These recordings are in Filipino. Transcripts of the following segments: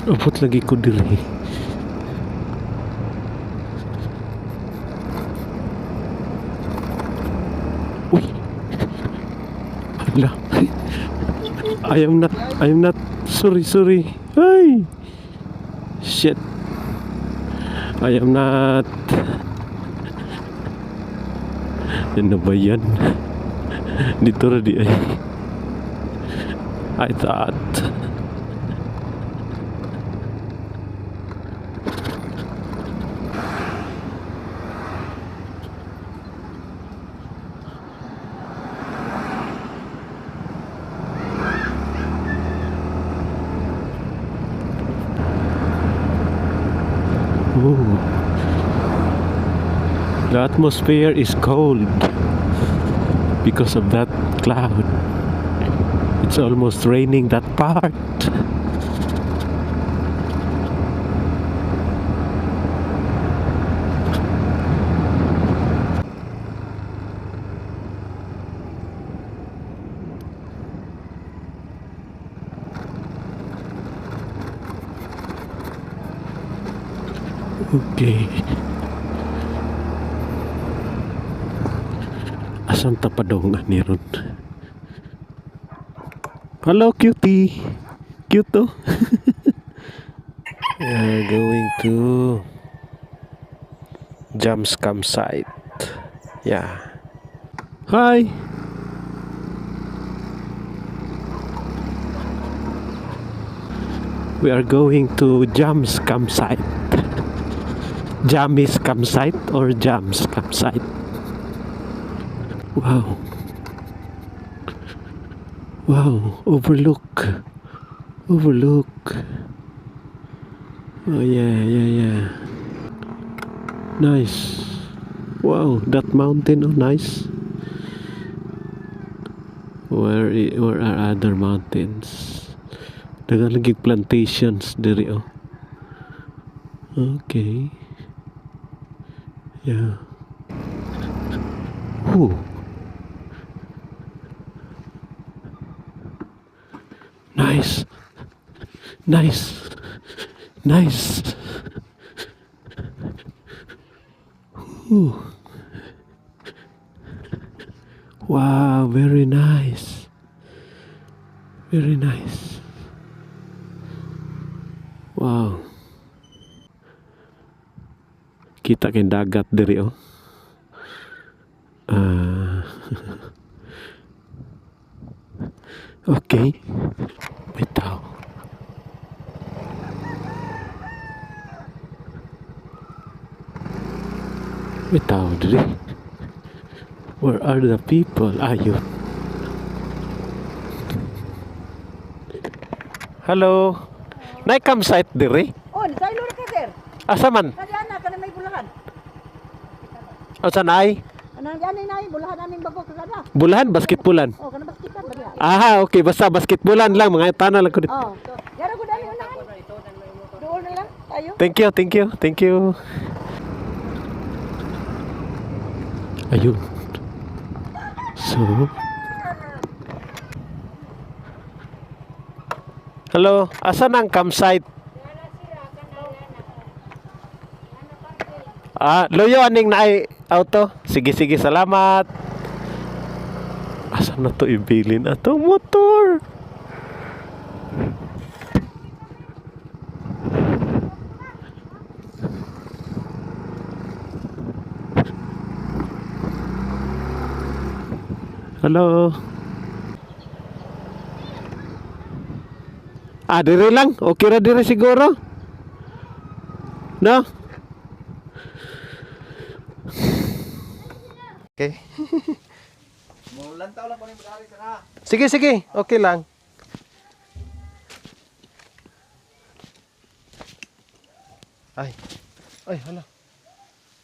Upot lagi ko diri. Uy. Hala. I am not sorry. Ay. Shit. I am not. Ano ba yan? Dito na di ay. I thought. Ooh. The atmosphere is cold because of that cloud. It's almost raining that part. Okay. Asam tapadong ni ron. Hello, cutie. Cute to. We are going to Jams campsite. Yeah. Hi. We are going to Jams campsite. Jammy's campsite or Jams campsite. Wow. Wow, overlook. Oh yeah. Nice. Wow, that mountain, oh nice. Where are other mountains? Daghang lagi plantations diri oh. Okay. Yeah. Ooh. Nice. Ooh. Wow, very nice. Wow. Kita kay dagat diri oh. Okay. Bitaw. Diri. Where are the people? Ayun. Hello. Nay campsite diri? Oh, sa ilo ka sir. Asa man? Kadi ana kana may bulahan. O sanay? Anang gani na bulahan aming bago kada. Bulahan, basketbulan. Oh, kana baskitan ba diha? Aha, okay. Basta basketbulan lang. Mga tanah lang ko dito. Oh. Yara ko dali unahan. Doon na lang tayo. Thank you. Ayun. So. Hello, asan ang campsite? Loyo aning naay auto. Sige, salamat. Asan na to ibilin ato motor? Hello. Dire lang. Okay ra dire siguro. No? Okay. Mulantaw lang po ni pag-ari ka na. Sige. Okay lang. Ay, hala.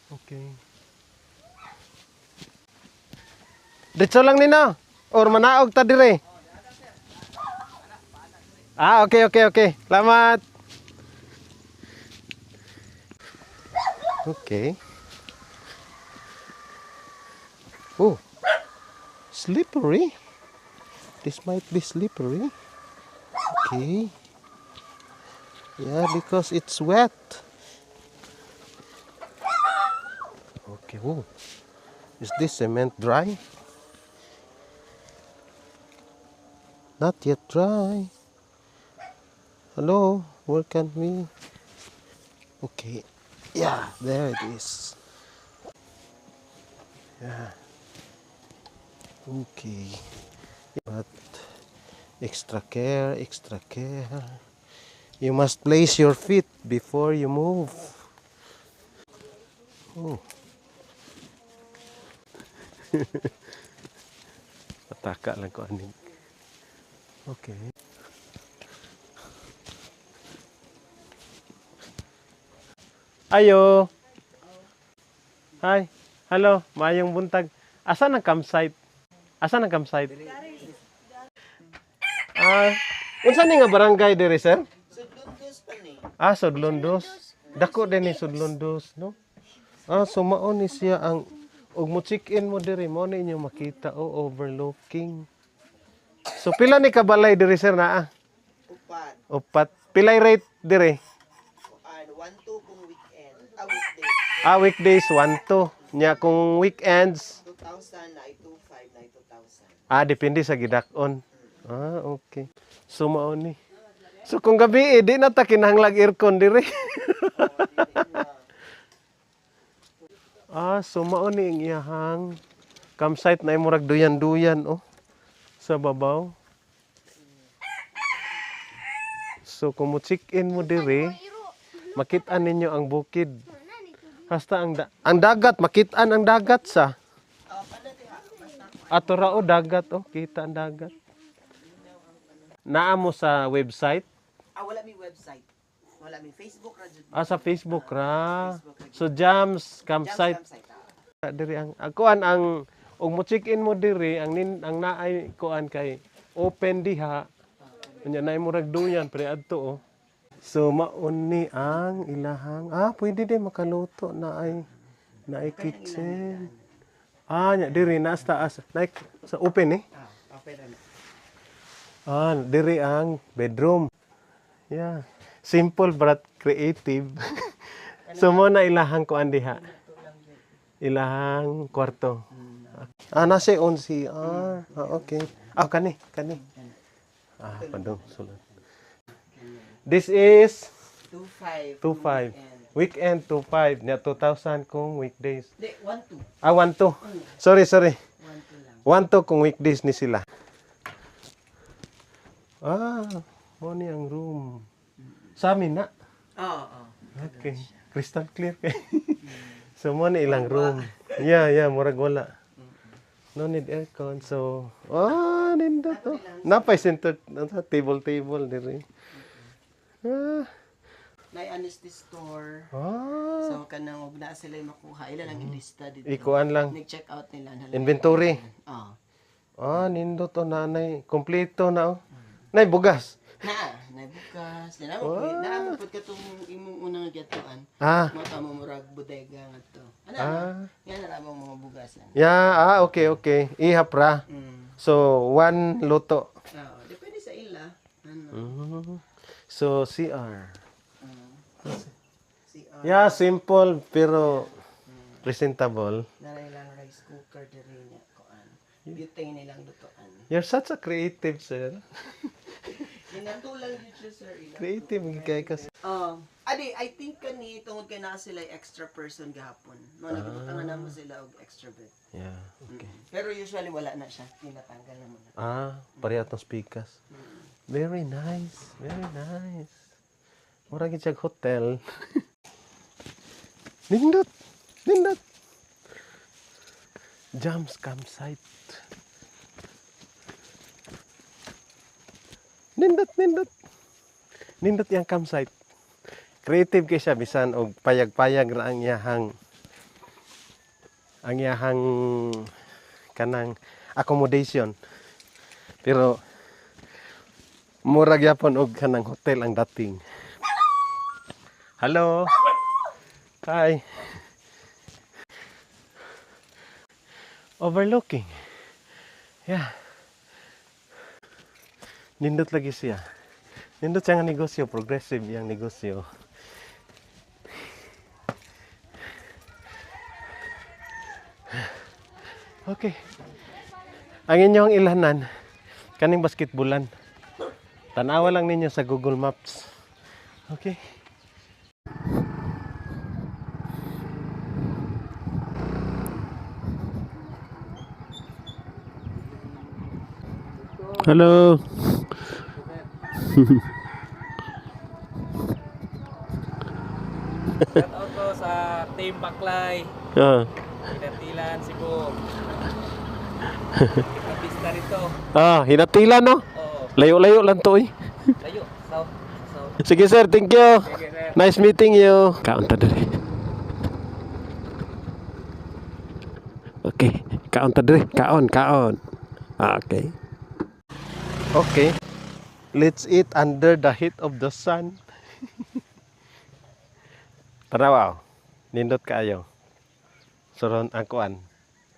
Okay. Ditso lang nina. Or manaog ta dire. Okay. Salamat. Okay. Oh, slippery. This might be slippery. Okay. Yeah, because it's wet. Okay. Oh, is this cement dry? Not yet dry. Hello, where can we? Okay. Yeah, there it is. Yeah. Okay. But extra care, extra care. You must place your feet before you move. Oh. Pataka lang ko aning. Okay. Ayo. Hi. Hello, mayong buntag. Asan ang campsite? Asan ang campsite? Unsa ni nga barangay diri, sir? Sudlundos pa ni. Sudlundos. Dako din ni Sudlundos, no? Sumao ni siya ang ug mo check-in mo diri mo ni inyo makita overlooking. So pila ni kabalay diri, sir, naa? Upat. Upat. Pilay rate diri? 1-2 kung weekend. Weekday. Weekdays 1-2. Nya kung weekends 2,000 na 2,500 na 2,000. depende sa gidakon. Okay. So mao ni. So kung gabi di na ta kinahanglag aircon diri. So mao ni ang iyahang campsite na imurag duyan-duyan sa babaw. So kung mo check-in mo diri, makita ninyo ang bukid. Hasta ang dagat, makitaan ang dagat sa. Ato rao dagat, kita ang dagat. Naa mo sa website? Wala mi website. Wala mi Facebook ra jud. Sa Facebook ra. So Jams campsite. Diri ang kuan ang ug mo check-in mo diri ang naay kuan kay open diha. Unya naay murag duyan pre adto So maun ni ang ilahang pwede din makaluto na ay kitchen. Nya diri na sa taas. Like sa open Okay ra. Diri ang bedroom. Yeah. Simple but creative. So mo na ilahang kuan diha. Ilahang kwarto. Nasa on CR. Okay. Kani. Padong sulat. This is 2,500. 2,500. Weekend 2,500. Nya 2,000 kung weekdays. Di 1-2. 1,200. Sorry. 1-2 lang. 1,200 kung weekdays ni sila. Mo ni ang room. Sa amin na. Oo. Okay. Crystal clear kay. So mo ni ilang room. Yeah, murag wala. No need aircon. So, nindot Napay center table diri. May honesty store. So kanang og na sila makuha ila lang ilista dito. Ikuan lang. Nag-check out nila Inventory. Nindot nanay. Kompleto na Nay bugas. Nay bukas. Na pud katong imong unang gatuan. Mo ta mo murag bodega ngadto. Yan na lang mga bugasan. Yeah, okay. Ihap ra. So, 1 luto. Depende sa ila. So, CR. CR. Yeah, simple pero presentable. Naray lang rice cooker diri niya kuan. Butane nilang lutoan. You're such a creative, sir. Ginatulang yun siya, sir. Creative kay kasi. I think kani tungod kay na sila extra person gahapon. Nagbutangan na mo sila og extra bed. Yeah, okay. Pero usually wala na siya. Tinatanggal na mo na. Pareha tong speakers. Very nice. Mura gid siya hotel. Nindot. Jams campsite. Nindot yang campsite. Creative kay siya bisan og payag-payag ra ang iyahang kanang accommodation. Pero murag yapon og kanang hotel ang dating. Hello. Hi. Overlooking. Yeah. Nindot lagi siya. Nindot siya nga negosyo, progressive yang negosyo. Okay. Ang inyong ilanan, kaning basketballan. Tanawa lang ninyo sa Google Maps. Okay. Hello. Shout out ko sa Team Baklay, Ah. Hinatilan, Cebu. Kapista rito. Ah, hinatila no? Oo, Layo-layo lang to eh. layo. South. South. Sige sir, thank you. Sige, sir. Nice meeting you. Kaon ta diri. Okay, kaon ta diri. Kaon. Okay. Okay. Let's eat under the heat of the sun. Tanawa. Nindot kaayo. Surround ang kuan.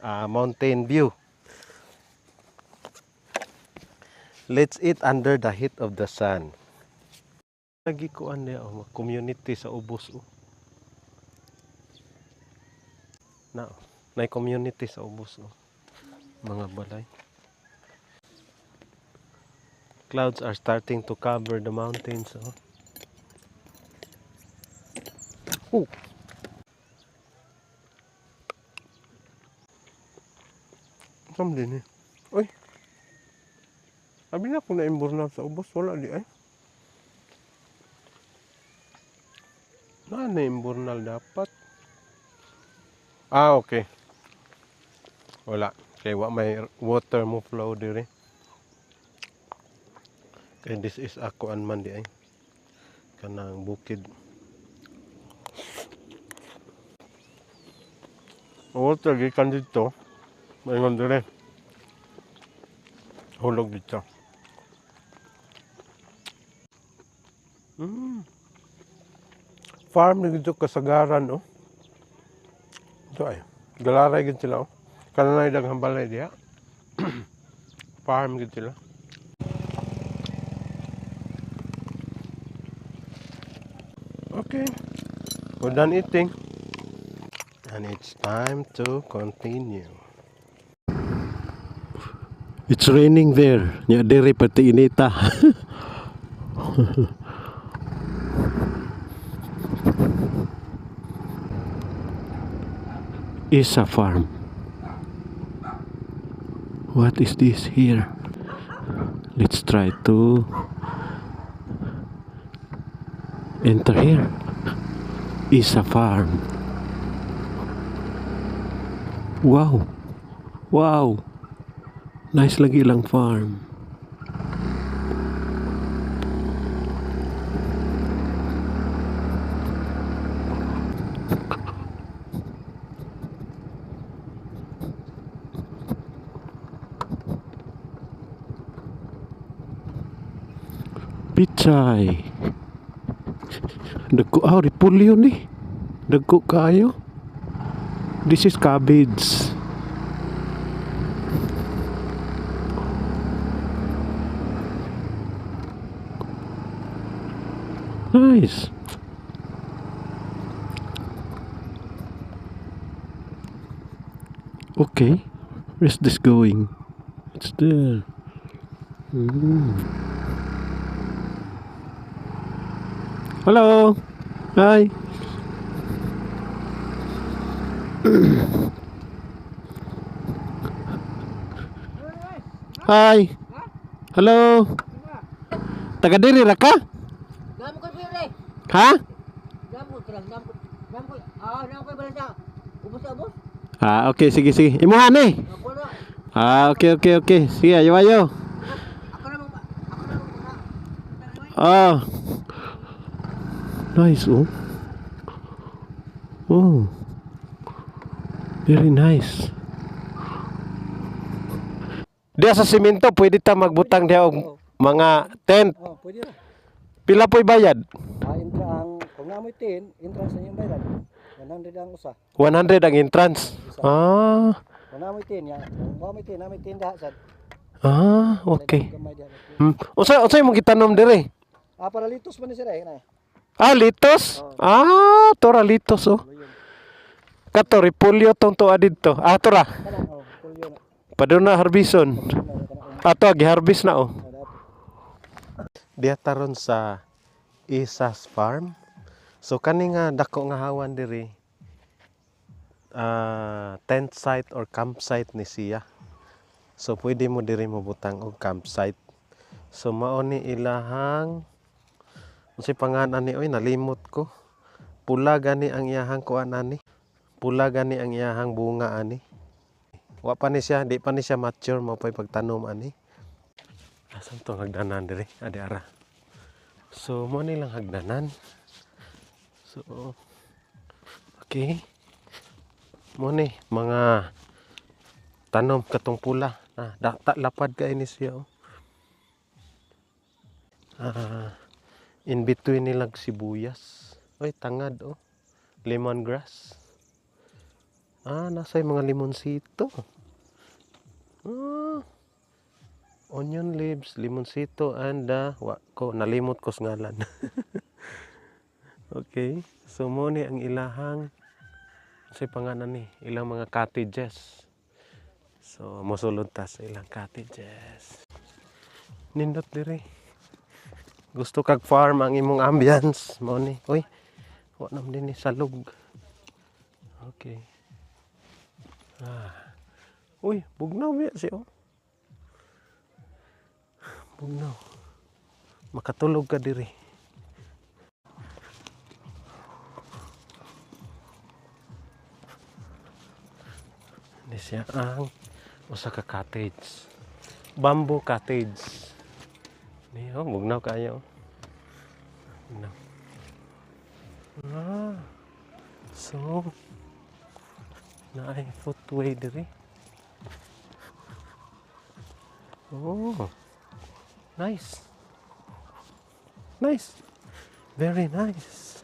Mountain view. Let's eat under the heat of the sun. Lagi kuan niya community sa ubos na community sa ubos mga balay. Clouds are starting to cover the mountains. Oh. Saan din eh? Uy. Sabi na po na imburnal sa ubos. Wala di ay. Na imburnal dapat. Ah, okay. Wala. Kaya may water mo flow diri. Kaya this is akuan man di ay. Kanang bukid. Water gikan dito. Mayroon dire. Hulog dito. Farm na dito kasagaran Ito ay. Galaray gid sila Kananay daghang balay diha. Farm gid sila. Okay. We're done eating. And it's time to continue. It's raining there. Nya diri pati inita. Is a farm. What is this here? Let's try to enter here. Is a farm. Wow. Wow. Nice lagi lang farm. Pichay. Dagko repolyo ni. Dagko kayo. This is cabbage. Nice. Okay. Where's this going? It's there. Hello. Hi. Hi. Hello. Taga diri ra ka? Damo ko pire. Ha? Damo ko lang, damo ko. Damo ko balanta. Ubos ubos. Ah, okay, sige. Imuhan eh. Ako na. Ah, okay. Sige, ayo. Ako na. Ah. Nice, Oh. Very nice. Diya sa simento, pwede ta magbutang diya og mga tent. Oh, pwede na. Pila po'y bayad? Intra ang, kung namoy 10, entrance na yung bayad. 100 ang usa. 100 ang entrance. Ah. Kung namoy tin ya. Kung namoy tinda sad. Ah, okay. Gamay diha. Unsay mo gitanom dire? Para litos man ni sila na. Ah, litos? Ah, tora litos oh. Kato repolyo tong tuwa didto. Ah, tora. Kana kulyo na. Paduna harbison. Ato gi-harvest na oh. Diya taron sa Isas Farm. So kani nga dako nga hawan diri. Tent site or campsite ni siya. So pwede mo diri mabutang og campsite. So mao ni ilahang unsay pangalan ni oy nalimot ko. Pula gani ang iyahang kuan ani. Pula gani ang iyahang bunga ani. Wa pa ni siya, di pa ni siya mature mo pay pagtanom ani. Asan to hagdanan diri? Adi ara. So mo ni lang hagdanan. So okay. Mo ni mga tanom katong pula. Data lapad ka ini siya oh. In between nilang sibuyas. Oy, tangad oh. Lemongrass. Nasa'y mga limonsito. Onion leaves, limonsito, and nalimot ko sa ngalan. Okay. So, mo ni ang ilahang sa pangalan ni ilang mga cottages. So, mosulod ta sa ilang cottages. Nindot diri. Gusto kag farm ang imong ambience mo ni. Oy, wa nam din ni salog. Okay. Uy, bugnaw biya siya oh. Bugnaw. Makatulog ka diri. Ini siya ang usa ka cottage. Bamboo cottage. Ni oh, bugnaw kayo. Bugnaw. So naay footway diri. Oh. Nice. Nice. Very nice.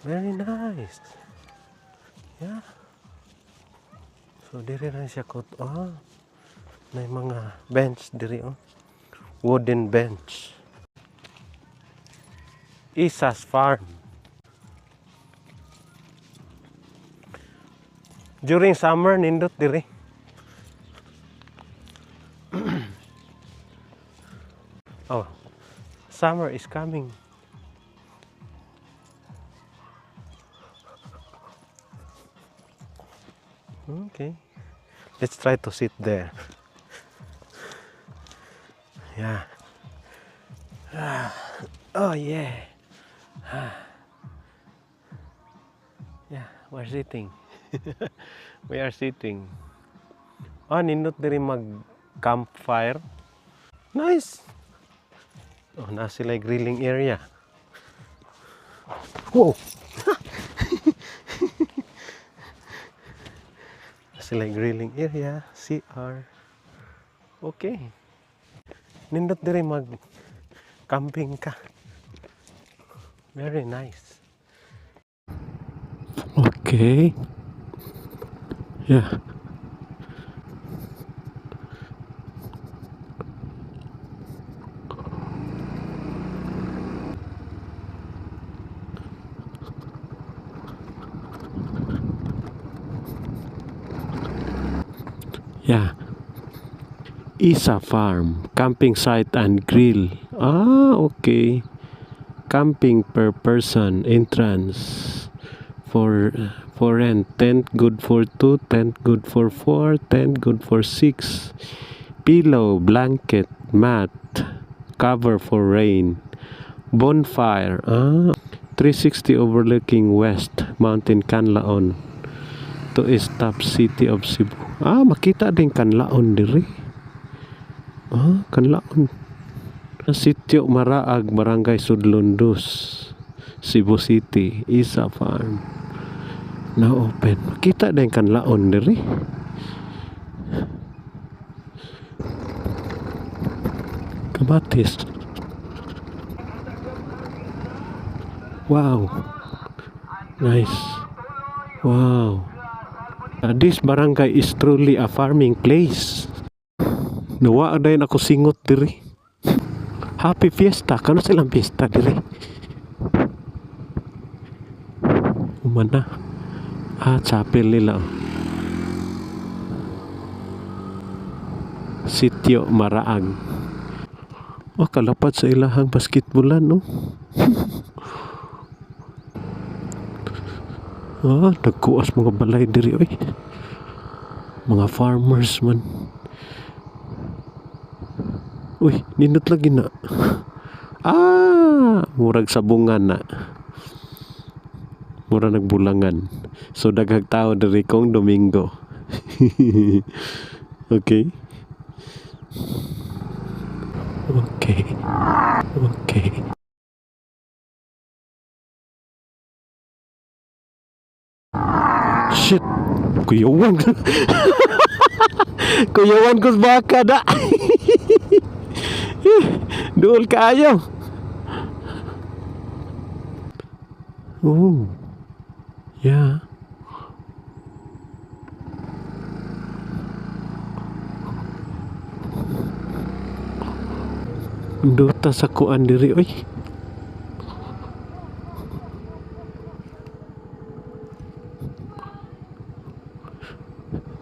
Very nice. Yeah. So diri na siya kot. May mga bench diri oh. Wooden bench. Isas Farm. During summer nindot diri. Oh, summer is coming. Okay. Let's try to sit there. Yeah. Oh yeah. Yeah, we're sitting. We are sitting. Nindot diri mag campfire. Nice. Na sila grilling area. Whoa. Sila grilling area, CR. Okay. Nindot diri mag camping ka. Very nice. Okay. Yeah. Yeah. Isa Farm, camping site and grill. Okay. Camping per person, entrance for rent. Tent good for 2, tent good for 4, tent good for 6. Pillow, blanket, mat, cover for rain. Bonfire. 360 overlooking West Mountain Canlaon to is top city of Cebu. Makita din Canlaon diri. Canlaon. Sitio Maraag, Barangay Sudlundos, Cebu City. Isa Farm. Na open. Makita din Canlaon diri. Kamatis. Wow. Nice. Wow. This barangay is truly a farming place. Nawa dayon ako singot diri. Happy fiesta, kano silang fiesta diri? Umana. Chapel nila. Sitio Maraag. Kalapad sa ilahang basketbolan, no? Nagkuas mga balay diri, oy. Mga farmers man. Uy, nindot lagi na. Murag sabungan na. Mura nagbulangan. So daghang tao diri kong Domingo. Okay. Okay. Okay. Shit. Kuyawan. Kuyawan ko sa baka da. Duol kayo. Oh. Yeah. Duta sa kuan diri, oy.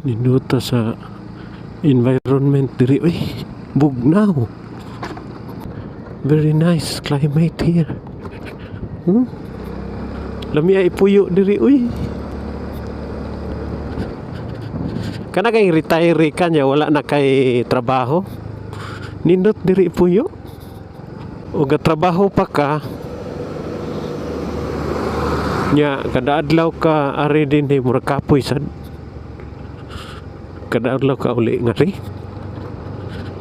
Ninuta sa environment diri, oy. Bugnaw. Very nice climate here. Lami ay puyo diri, uy. Kana kay retire kanya wala na kay trabaho. Nindot diri puyo. O trabaho pa ka. Nya kada adlaw ka ari din murag kapoy sad. Kada adlaw ka uli ngari.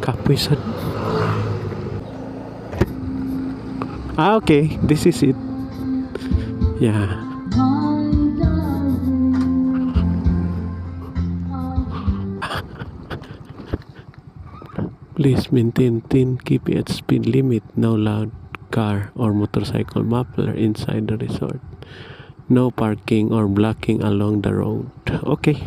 Kapoy sad. Okay, this is it. Yeah. Please maintain 10 km speed limit. No loud car or motorcycle muffler inside the resort. No parking or blocking along the road. Okay.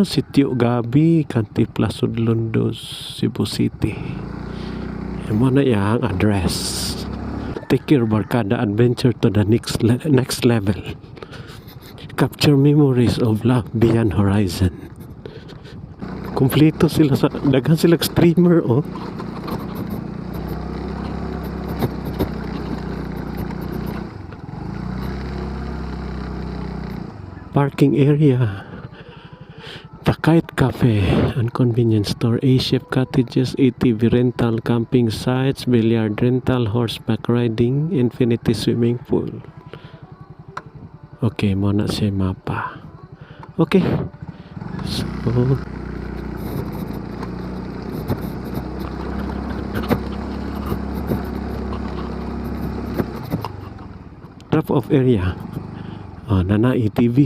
Sitio Gabi, Cantinflas Sudlundos, Cebu City. Yan mo na yung address. Take your barkada adventure to the next level. Capture memories of love beyond horizon. Kompleto sila sa daghan sila streamer, oh. Parking area. Takait Cafe and Convenience Store, A-Shape Cottages, ATV rental, camping sites, billiard rental, horseback riding, infinity swimming pool. Okay, muna siya mapa. Okay. So, drop off area. Nana ATV.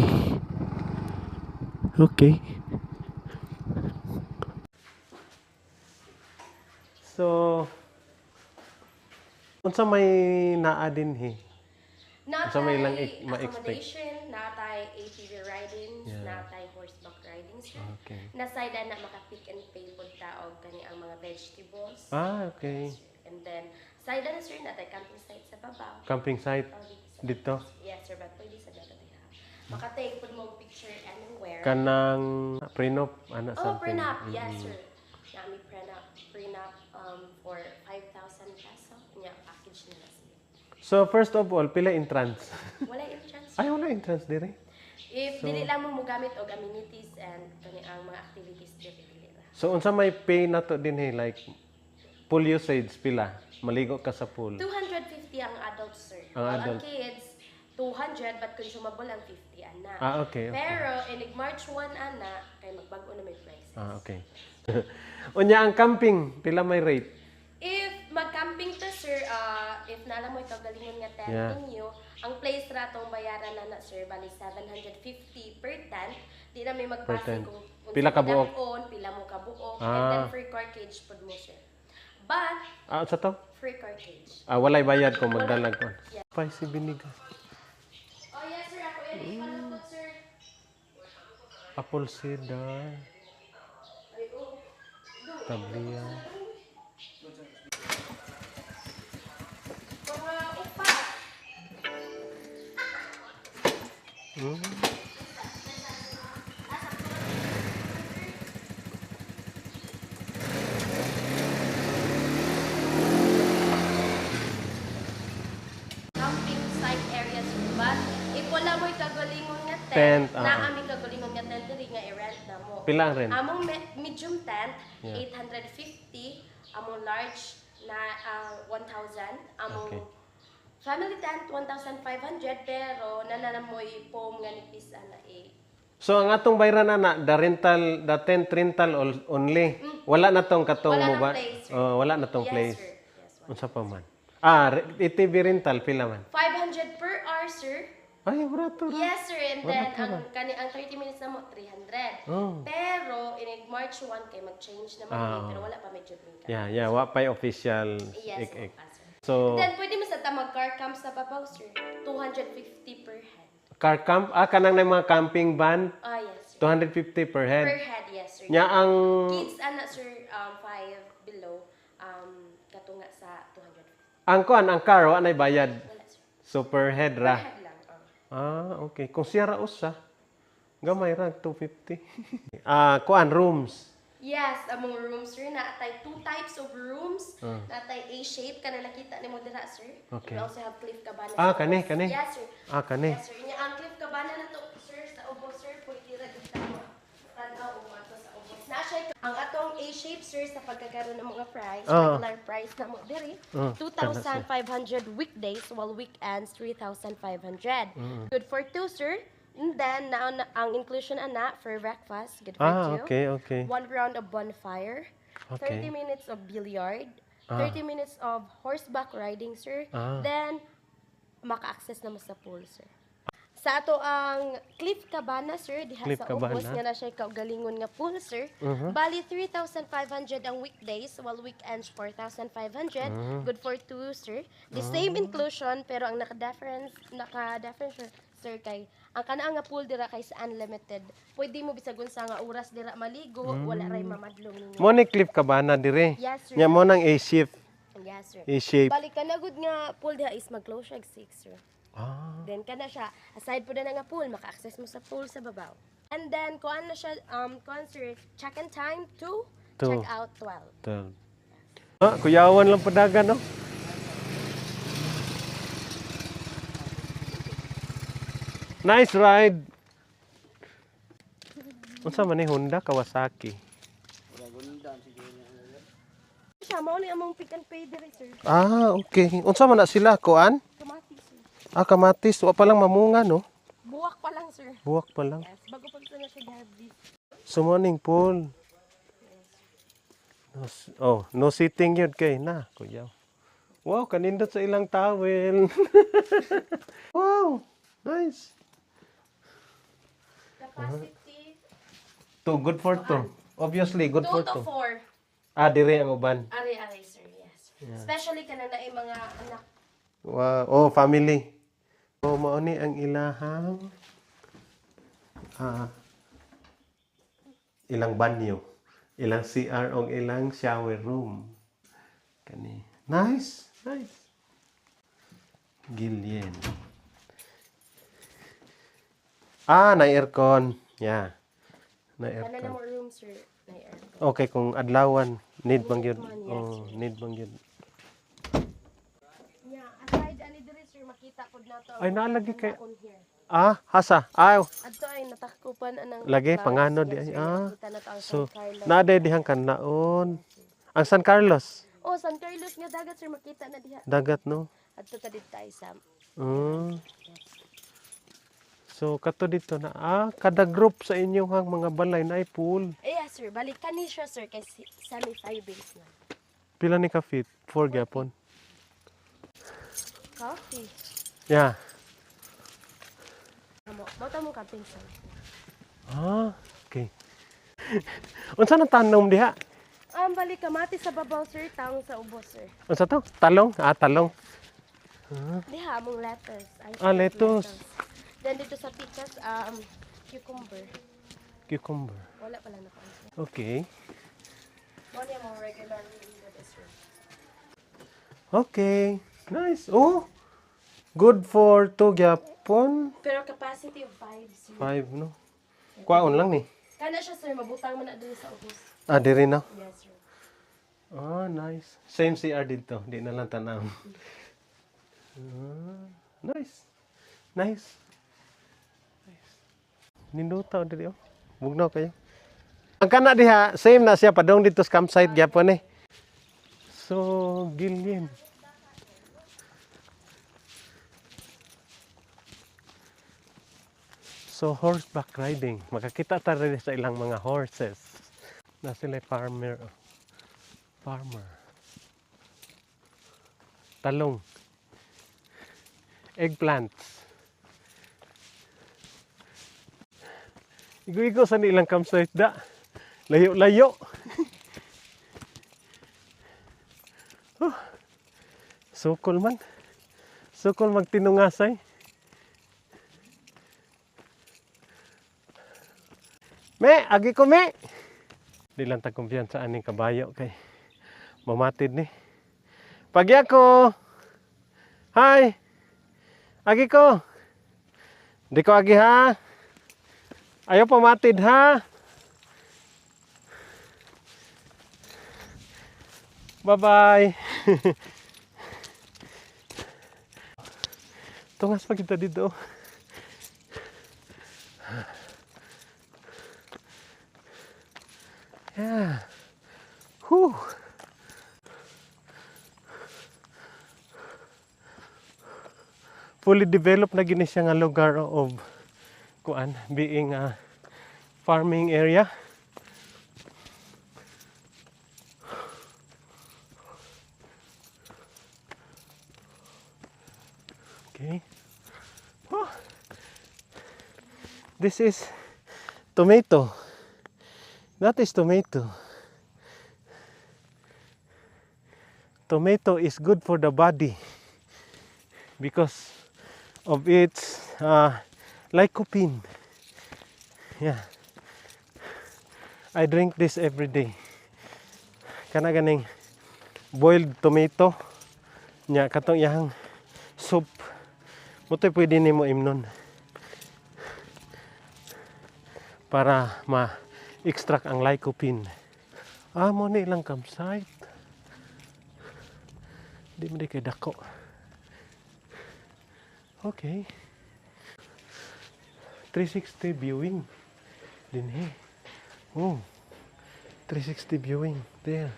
Okay. So, unsa may naa din he? Unsa may lang ma-expect? Accommodation, natay ATV riding, natay horseback riding, sir. Okay. Nasayda na maka-pick and pay po taog kani ang mga vegetables. Okay. And then, sayda na sir, natay camping site sa babaw. Camping site dito. Yes, sir, but pwede sa dito diha. Maka-take po mo picture anywhere. Kanang prenup something. Prenup, yes, sir. Nami prenup for 5,000 peso. Nya package nila siya. So first of all, pila entrance? Wala entrance. Ay, wala entrance dire. If dili lang mo gamit og amenities and kani ang mga activities dili ra. So unsa may pay na to din he, like pool usage pila? Maligo ka sa pool. 250 ang adult, sir. Ang While adult. ang kids 200 but consumable ang 50 ana. Okay. Pero inig March 1 ana kay magbago na may prices. Okay. Unya ang camping, pila may rate? If mag-camping to, sir, if naalam mo ito galingon nga tent ninyo, ang place ra tong bayaran na sir bali 750 per tent. Di na may magpasi tent. kung Pila ka buok? pila mo ka buok, and then free cartage pod mo, sir. But Sa to? free cartage. Walay bayad kung magdalag ko. Spicy vinegar. Oh yes, sir, ako yan ipalupot, sir. Apple cider. Tablia. Mga upat. Camping site areas ba? If wala mo'y kagalingon nga Tent, tent, naami kagalingon nga tent diri nga i-rent na mo. Pila ang rent? Among medium tent, Yeah. 850. Among large na 1,000. Among Okay. family tent, 1,500. Pero nananamoy foam nga nipis ana eh. So ang atong bayran na the tent rental only. Wala na tong katong Wala mo na ba? place, sir. Oh, wala na tong Yes, place. sir. Yes, wala. Unsa pa man? ATV rental pila man? 500 per hour, sir. Ay, barato ra. Yes, sir. And then, ang 30 minutes na mo, 300. Oh. Pero, in March 1, kay mag-change naman eh, pero wala pa medyo bring ka. Yeah, wa pay official Yes, ik. sir. So, And then, pwede mo sa mag-car camps na papaw, sir. 250 per head. car camp, kanang na mga camping van, Ah, yes, sir. 250 per Per head. head, yes, sir. Nya ang Kids, ana, sir, 5 below, katunga sa 250. ang car wa nay bayad. Wala, sir. So per head Per ra. head lang. Okay. Kung siya ra usa, gamay ra 250. Rooms. Yes, among rooms, sir, natay 2 types of rooms. Natay A-shape, kana nakita ni mo dira, sir. Okay. We also have Cliff Cabana. Ah, sa kani, ubos. kani. Yes, sir. Kani. Yes, sir. Inya ang Cliff Cabana na to, sir, sa ubos, sir, pwede ra kita mo. Tanaw o ato sa ubos. Na siya ang atong A-shape, sir, sa pagkakaroon ng mga price, regular price na mo diri, 2,500 weekdays, while weekends 3,500. Good for 2, sir. And then, ang inclusion ana for breakfast, good for 2. Okay. 1 round of bonfire, Okay. 30 minutes of billiard, 30 minutes of horseback riding, sir. Then, maka-access naman sa pool, sir. Sa ato ang Cliff Cabana, sir, diha Cliff sa ubos Cabana. nga na siya kaugalingon nga pool, sir. Bali, 3,500 ang weekdays, while weekends, 4,500. Good for 2, sir. The same inclusion, pero ang naka-difference, sir, kay ang kanaa nga pool dira kay sa unlimited. Pwede mo bisag unsa nga oras dira maligo, wala ray mamadlong ninyo. Mo ni Cliff Cabana dire. Yes, sir. Nya mo nang A-shift, Yes, sir. A-shape. Balik ka na good nga pool diha is mag-close siya 6, sir. Then kana siya, aside po na nga pool, maka-access mo sa pool sa babaw. And then kuan na siya sir, check-in time 2, Two. check out 12. Kuyawan lang padagan, no? Nice ride. Unsa man ni Honda Kawasaki? Siya mao ni among pick and pay diri, sir. Okay. Unsa man na sila kuan? Kamatis, sir. Kamatis, wa pa lang mamunga, no? Buwak pa lang, sir. Buwak pa lang. Yes, bago pa na siya gi-harvest. Summoning pool. No sitting yun kay na, kuya. Wow, kanindot sa ilang towel. Wow, nice. Capacity Good for two. Obviously, good 2 for to two. 4. Dire ang uban. Ari, sir, yes. Especially kana na mga anak. Wow, family. Mao ni ang ilahang ilang banyo, ilang CR o ilang shower room. Kani. Nice. Gillian. Na aircon. Yeah. Na Kana na aircon. mo room, sir. Na aircon. Okay, kung adlawan, need bang yun? Need bang yun? Yeah, aside ani diri, sir, makita pod nato. Ay, naalagi kay... on here. Hasa? Adto ay natakupan anang Lagi, clouds. pangano Yes, di ay. sir, nakita na to ang So, San Carlos. naaday dihang kanaon. Ang San Carlos, Oh, San Carlos nga dagat, sir, makita na diha. dagat, no? Adto ta dito tayo sa So, kato dito na, kada group sa inyong mga balay na ay pool. yes, sir, balik kani siya, sir, kay semi-5 base na. Pila ni ka feet? 4 gyapon. Coffee. Yeah. Mo ta mo camping, sir. Okay. Unsa nang tanom diha? Balik kamati sa babaw, sir, taong sa ubos, sir. Unsa to? Talong? Talong. Diha among lettuce. Ay, Lettuce. Then dito sa pikas, cucumber. Cucumber. Wala pala na ko. Okay. Mo niya mo regular na sir. Okay. Nice. Oh. Good for to gyapon. Pero capacity of 5 sir. 5 no. Kwaon lang ni. Kana siya sir, mabutang man na diri sa ubos. Ah, diri na. Yes sir. Ah, nice. Same CR dito. Di na lang tanaw. Nice. Nice. Nice. Ninduta diri oh. Bugnaw kayo. Ang kana diha, same na siya padong dito sa campsite gyapon eh. So, gilyin. So, horseback riding. Makakita ta rin sa ilang mga horses. Na sila farmer. Farmer. Talong. Eggplants. Igo-igo sa nilang campsite da. Layo-layo. Sukol man. Sukol magtinungasay. Me, agi ko me. Di lang ta kumpiyansa aning kabayo kay mamatid ni. Pagya ko. Hi. Agi ko. Di ko agi ha. Ayaw pamatid ha. Bye-bye. Tungas pa kita dito. Yeah. Whew. Fully developed na gini siya nga lugar of kuan being a farming area. Okay. Oh. This is tomato. That is tomato. Tomato is good for the body because of its lycopene. Yeah. I drink this every day. Kana ganing boiled tomato nya katong iyang soup. Mutoy pwede nimo imnon para ma-extract ang lycopene. Ah, mo ni ilang campsite. Di mo di kay dako. Okay. 360 viewing. Dinhi. Oh. 360 viewing. There.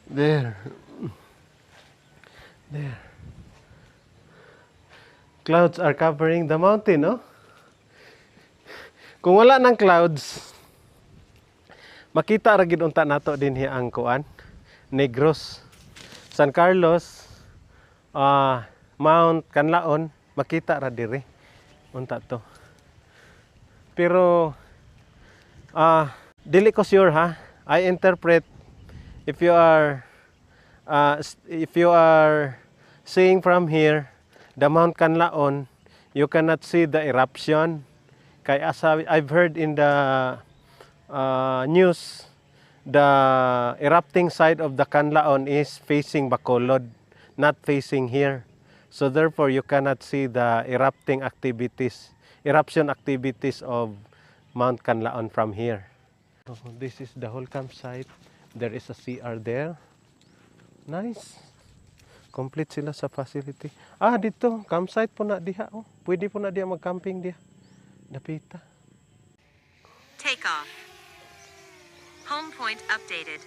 There. There. Clouds are covering the mountain, no? Kung wala ng clouds, makita ra gid unta nato dinhi ang kuan, Negros, San Carlos, Mount Canlaon, makita ra diri unta to. Pero dili ko sure ha. I interpret if you are seeing from here the Mount Canlaon, you cannot see the eruption. Kay as I've heard in the news, the erupting side of the Canlaon is facing Bacolod, not facing here. So therefore, you cannot see the eruption activities of Mount Canlaon from here. So this is the whole campsite. There is a CR there. Nice. Complete sila sa facility. Ah, dito, campsite po na diha. Oh. Pwede po na diha mag-camping diha. Dapita. Take off. Home point updated.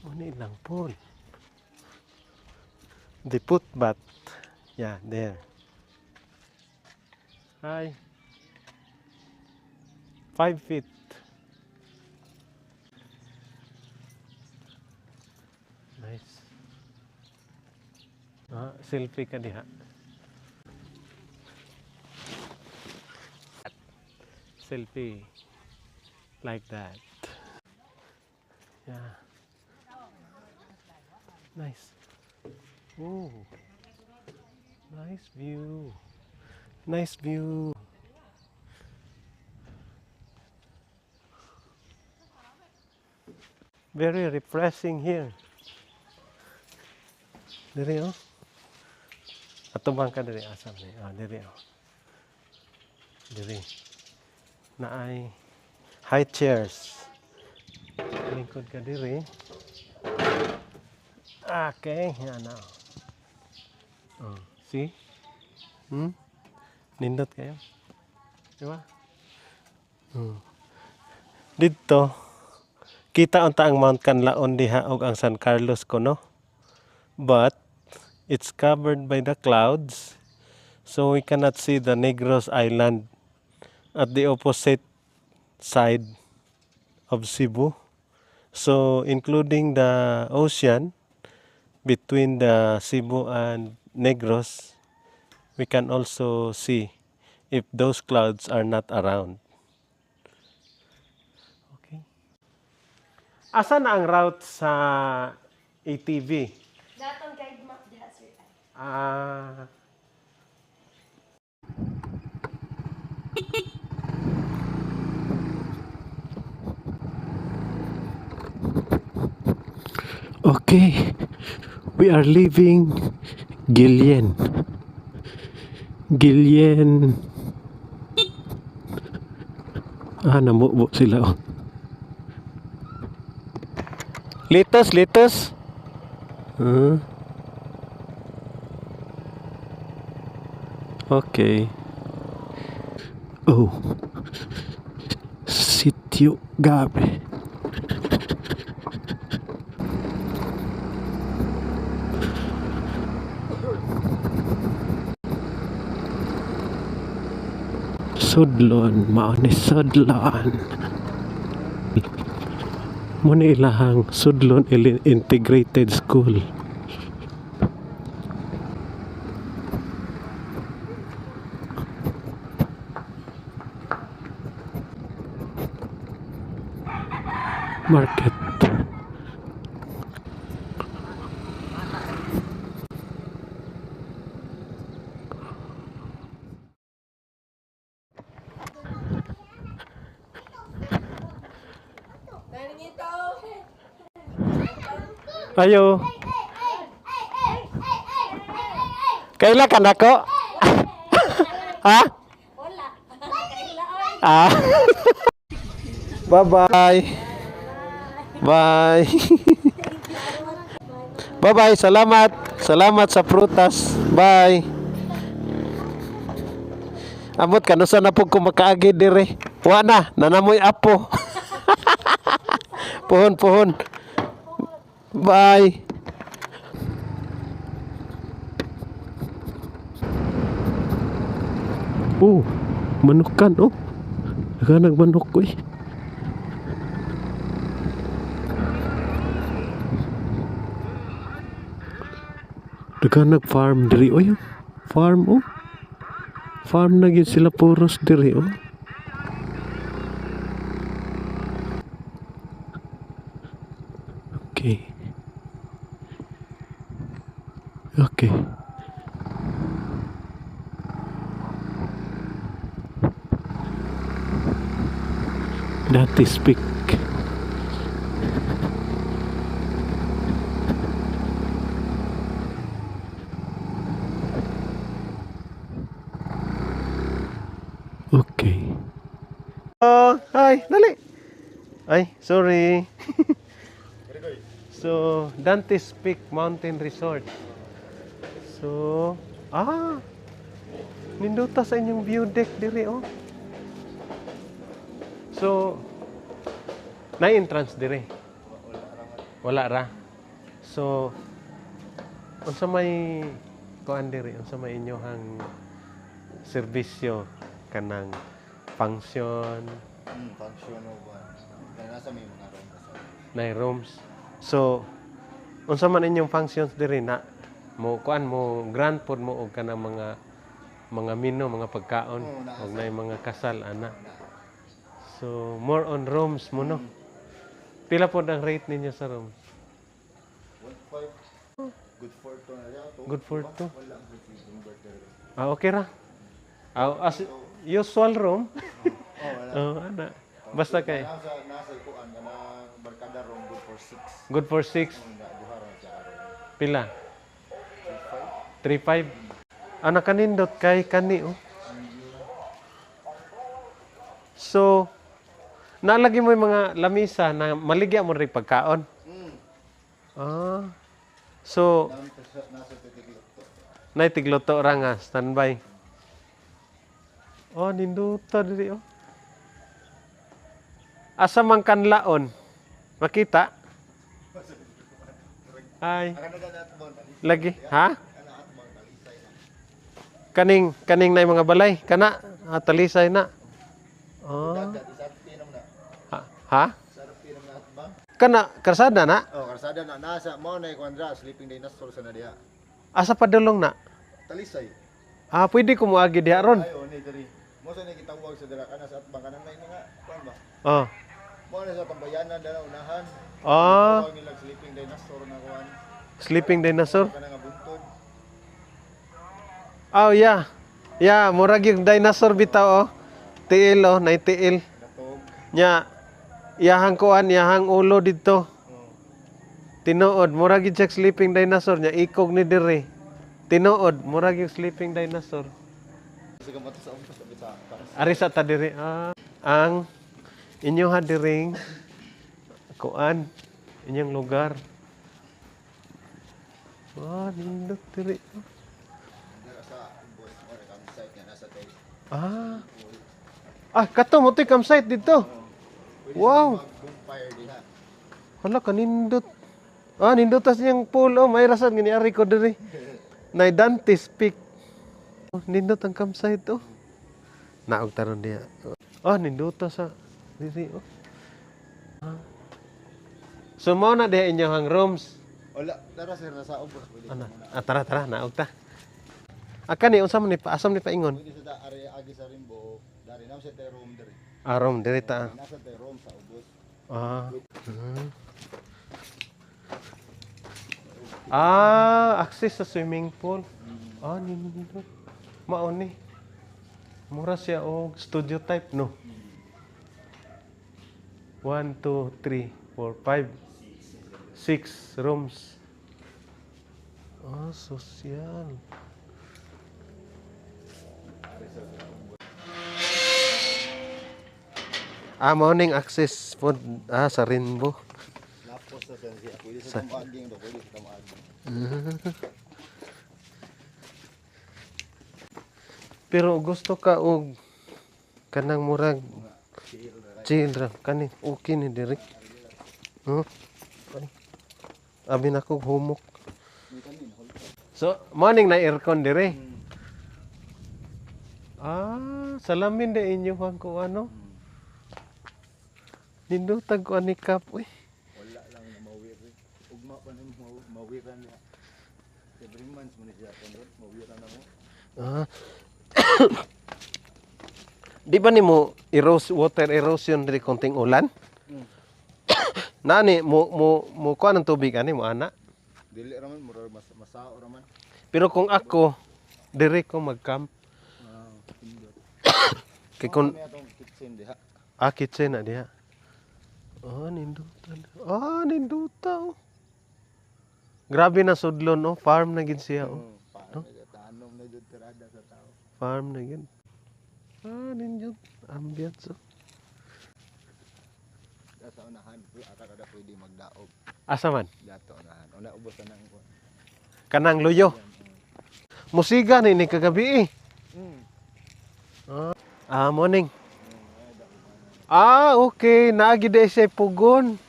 Muna ilang pool. The footbath. Yeah, there. Hi. 5 feet. Nice. Selfie ka diha. Selfie. Like that. Yeah. Nice. Oh. Nice view. Nice view. Very refreshing here. Diri oh. Atubang ka diri asam ni. Diri oh. Diri. Naay high chairs. Lingkod ka diri. Okay, yan na. Oh, see? Nindot kayo. Di ba? Dito, kita unta ang Mount Canlaon diha og ang San Carlos kuno. But it's covered by the clouds, so we cannot see the Negros Island at the opposite side of Cebu. So including the ocean between the Cebu and Negros, we can also see if those clouds are not around. Okay. Asa na ang route sa ATV? Datong guide map diha, sir. Okay, we are leaving Gillian. Gillian. Namubo sila oh. Litos. Okay. Oh. Sitio Gabi. Sudlon, mauni Sudlon. Muna ilahang Sudlon Integrated School. Market. Ayo. Kaila ka nako? Ha? Wala. Bye-bye. Bye. Bye-bye. Salamat. Salamat sa prutas. Bye. Amot kanusa na pug kumakaagi dire. Wa na, nanamoy apo. Pohon. Bye. Oh, manukan oh. Naghanag manok ko eh. Naghanag farm diri oh. Farm oh. Farm na gid sila puros diri oh. Okay. Dante's Peak. Okay. Oh, hi, dali. Ay, sorry. So, Dante's Peak Mountain Resort. So, ninduta sa inyong view deck diri oh. So, na entrance dire. Wala ra. So unsa may kuan diri, unsa may inyohang serbisyo kanang function, Function o ba? Kaya nasa may mga room sa na rooms. So unsa man inyong functions diri na mo kuan mo grant pod mo og kanang mga menu, mga pagkaon, og na mga kasal ana. So more on rooms mo no. Pila pod ang rate ninyo sa rooms? 1.5. Good for to na yan. Good for two. Wala ang converter. Okay ra. As usual room. Oh, wala. Ana. Basta kay Nasa ikuan ka ng barkada room good for 6. good for 6. Duha ra sa araw. Pila? 3.5. Ana kanindot kay kani oh. So nalagi mo yung mga lamisa na maligya mo rin pagkaon. Ah. So Nasa titiglo to. naitigluto ra nga standby. Oh, ninduta diri oh. Asa man kanlaon? Makita? Ay. Lagi, ha? Kaning na mga balay, kana talisay na. Oh. Ha? Kana karsada na? Oh, karsada na nasa mo na ikondra sleeping dinosaur sa nadia. Asa padulong na? Talisay. Ah, pwede ko moagi diha ron. Ayo ni diri. Mo sa ni kitawag sa dira kana sa atbang kanang nay nga kuan ba? Oh. Mo na sa tambayanan dala unahan. Ah, Tawag nila sleeping dinosaur na kuan. sleeping dinosaur. Kana nga buntod. Oh, yeah. Yeah, murag yung dinosaur bitaw oh. Tiil oh, nay tiil. Natog. Nya iyahang kuan, iyahang ulo didto. Tinuod, murag yung sleeping dinosaur nya ikog ni diri. Tinuod, murag yung sleeping dinosaur. Sa gamot sa umpos sa bita. Ari sa ta diri. Ah, ang inyo ha diring kuan, inyong lugar. Ah, nindot diri. Dira sa umbos mo ra campsite nga nasa tay. Ah. Ah, kato mo to'y campsite dito. Wow. Bonfire diha. Hala, kanindot. Ah, nindotas niyang pool. Oh, may rasan. Giniari ko diri. Nay Dante's Peak. Oh, nindot ang campsite. Oh. Naog taron diya. Oh, nindotas sa diri. Oh. Ah. So, mao na diha inyong rooms. Wala, tara sir nasa umbos pwede. Ana. Ah, tara, tara. Naog ta. Aka ni, unsa man ni pa? Asam ni paingon? Pwede sa area agi sa Rimbo. Dari nam sa tay room diri. Ah, room. Diri ta. Nasa tay room sa ubos. Ah. Hmm. Ah, access sa swimming pool. Ah, nindot. Mao ni. Mura siya og studio type no. 1 2 3 4 5 6 rooms. Ah, social. Ah, morning access po sa Rainbow. Lapos sa siya. Pwede sa tamaging do, pwede sa tamaging. Pero gusto ka og kanang murag chill ra kani okay ni diri. No? Abi na ko humok. So, morning na aircon diri. Ah, salamin de inyo hang ko ano. Nindutag ko ani kap uy. Wala lang na mawiri. Ugma pa ni mawiran niya. Every month mo ni siya kondot, mawiran na mo. Ah. Di ba nimo water erosion diri konting ulan? Nani mo kuan ang tubig ani mo ana. Dili ra man mura masao ra man. Pero kung ako diri ko mag-camp. Kay kun Kani atong kitchen diha. kitchen na diha. Oh, nindutan. Ah, ninduta oh. Grabe na sudlon oh, farm na gid siya oh. Paano tanom na jud tirada sa tao. Farm na gid. Ah, ninjud ambiance. Oh. Sa unahan, ata kada pwede magdaog. Asa man? Dato unahan. Una ubos na nang kuan. Kanang luyo. Musiga ni kagabi eh. Ah, morning. Ah, okay. Naagi de siya pugon.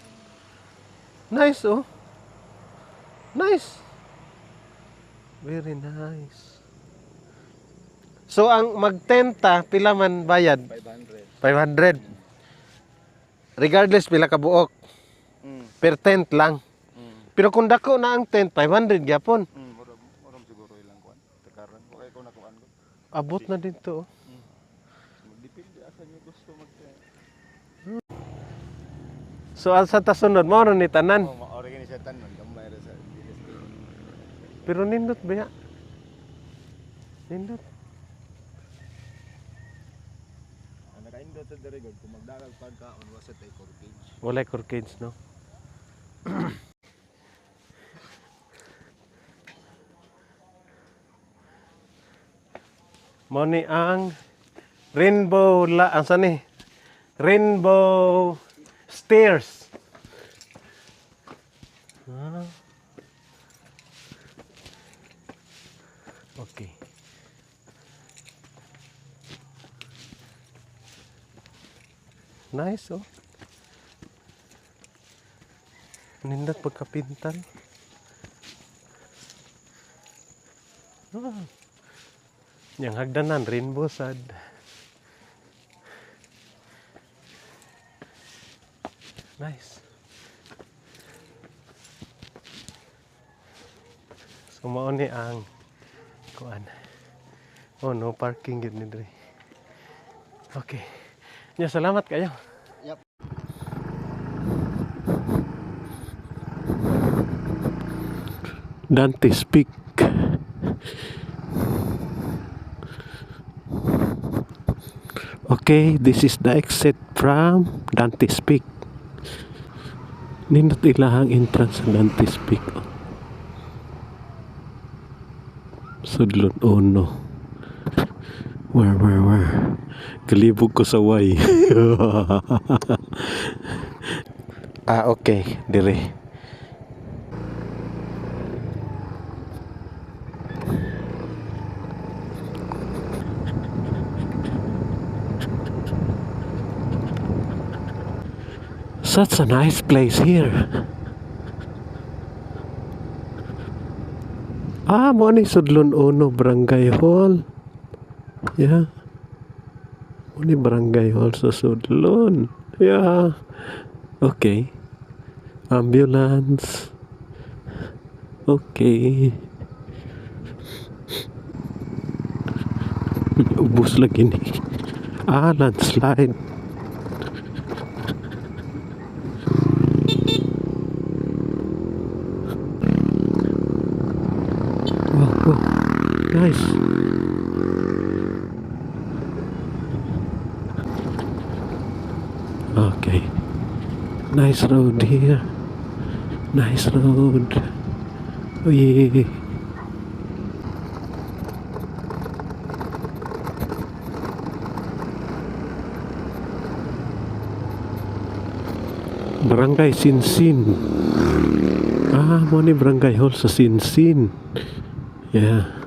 Nice, oh. Nice. Very nice. So, ang magtenta, pila man bayad? 500. 500. Regardless, pila ka buok. Per tent lang. Pero kung dako na ang tent, 500 gyapon. Moram siguro ilang kuan. Tekaran ko kay ko nakuan ko. Abot na dito, oh. Magdepende asa niyo gusto mag-tent. So, ang sa tasunod, mo ni tanan. Maori ni sa tanon gamay ra sa. Pero nindot ba ya? Nindot. Ang nakaindot sa dire god kung magdagal pagkaon wa sa tay cage. Walay corkage, no? Mo ni ang rainbow ang saan ni? Rainbow stairs. Ah. Okay. Nice, oh. Nindot pagkapintal. Ah. Yang hagdanan rainbow sad. Nice. So mao ni ang kuan. Oh no parking gid ni dre. Okay. Nya salamat kayo. Yep. Dante's Peak. Okay, this is the exit from Dante's Peak. Nindot ilahang entrance sa Dante's Peak. Sudlon uno. Where? Kalibog ko sa way. Okay, dire. Such a nice place here. Mo ni Sudlon Uno Barangay Hall. Yeah. Mo ni Barangay Hall sa Sudlon. Yeah. Okay. Ambulance. Okay. Ubus lagi ni. Landslide. Oh, nice. Okay. Nice road here. Nice road. Oh yeah. Barangay Sinsin. Mo ni Barangay Hall sa Sinsin. Yeah.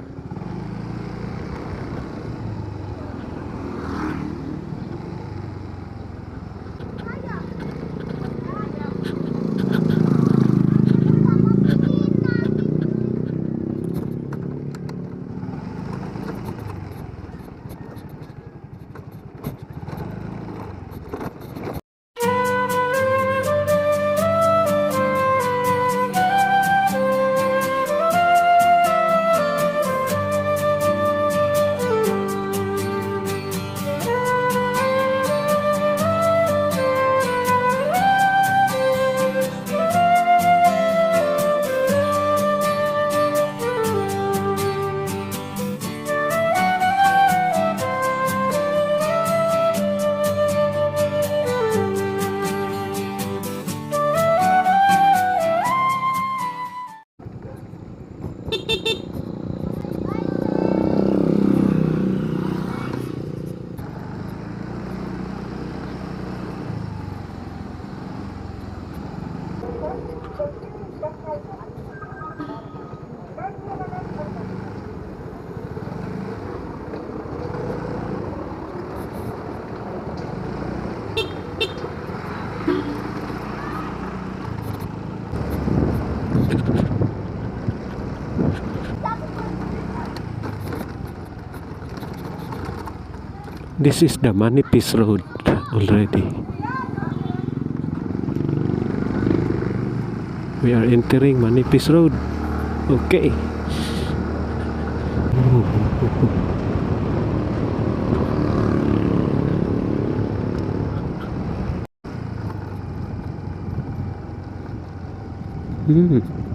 This is the Manipis Road already. We are entering Manipis Road. Okay. Hmm.